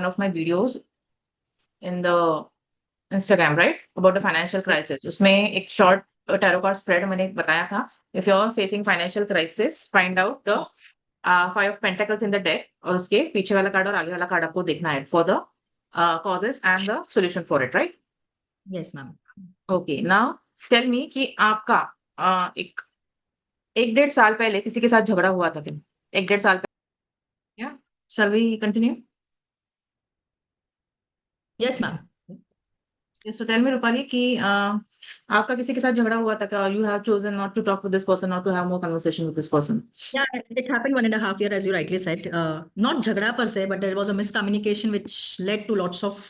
one of my videos in the Instagram, right? About the financial crisis. उसमें एक short tarot card spread मैंने बताया था. If you're facing financial crisis, find out the Five of Pentacles in the deck और उसके पीछे वाला card और आगे वाला कार्ड आपको देखना है for the causes and the solution for it, right? Yes, ma'am. Okay, now tell me कि आपका एक डेढ़ साल पहले किसी के साथ झगड़ा हुआ था क्या? एक डेढ़ साल पहले? Yeah, shall we continue? Yes, ma'am. Yes, so tell me, Rupali, कि आपका किसी के साथ झगड़ा हुआ था क्या? You have chosen not to talk with this person, not to have more conversation with this person. Yeah, it happened 1.5 years, as you rightly said. Not झगड़ा per se, but there was a miscommunication which led to lots of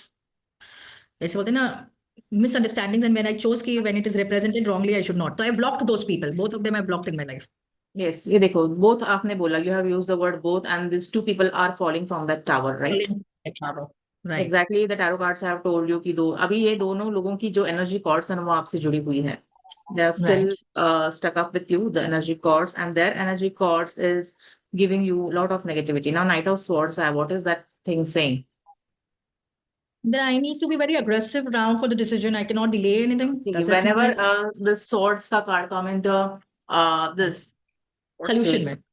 ऐसे बोलते हैं ना misunderstandings, and when I chose कि when it is represented wrongly, I should not. So I blocked those people. Both of them I blocked in my life. Yes, ये देखो, both आपने बोला, you have used the word both, and these two people are falling from that tower, right? Right. Exactly, the tarot cards have told you कि अभी ये दोनों लोगों की जो energy cords हैं वो आपसे जुड़ी हुई है. They are still stuck up with you, the energy cords, and their energy cords is giving you a lot of negativity. Now, Knight of Swords, what is that thing saying? Then I need to be very aggressive now for the decision. I cannot delay anything. See, Does that whenever mean the swords का card come into this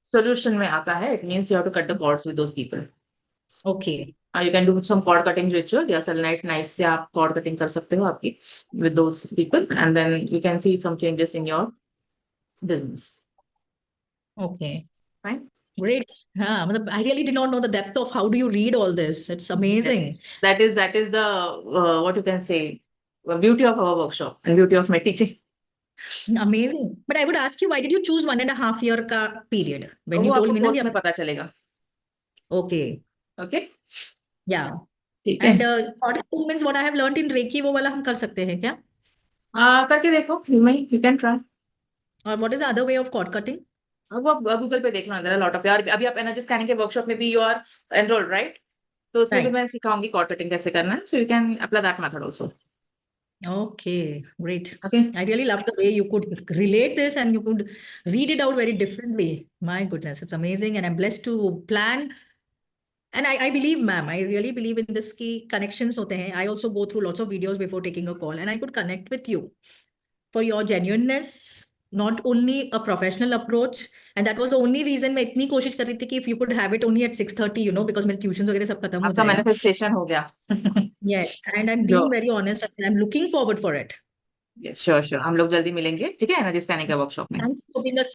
solution में आता है, it means you have to cut the cords with those people. Okay. You can do some cord cutting ritual या selenite knife से आप cord cutting कर सकते हो आपकी with those people, and then you can see some changes in your business. Okay. Fine. Great. I really did not know the depth of how do you read all this. It's amazing. That is the what you can say, beauty of our workshop and beauty of my teaching. Amazing. But I would ask you, why did you choose 1.5 year का period? When you वो told आपको me course ना में पता चलेगा. Okay. Okay. Yeah. ठीक है. And cord cutting means what I have learned in Reiki, वो वाला हम कर सकते हैं क्या? करके देखो, you can try. Or what is the other way of cord cutting? वो आप गूगल पे देख लो, there are a lot of यार. अभी आप एनर्जी स्कैनिंग के वर्कशॉप में भी you are enrolled, right? तो उसमें भी मैं सिखाऊंगी cord cutting कैसे करना है. So you can apply that method also. Okay, great. Okay. I really love the way you could relate this and you could read it out very differently. My goodness, it's amazing, and I'm blessed to plan. And I believe, ma'am, I really believe in this key connections होते हैं. I also go through lots of videos before taking a call, and I could connect with you for your genuineness, not only a professional approach. And that was the only reason मैं इतनी कोशिश कर रही थी कि if you could have it only at 6:30, because मेरे tuitions वगैरह सब खत्म हो आपका जाएगा. manifestation हो गया. Yes, and I'm being very honest, and I'm looking forward for it. Yes, sure. हम लोग जल्दी मिलेंगे, ठीक है, एनर्जी स्कैनिंग के वर्कशॉप में. Thanks for being a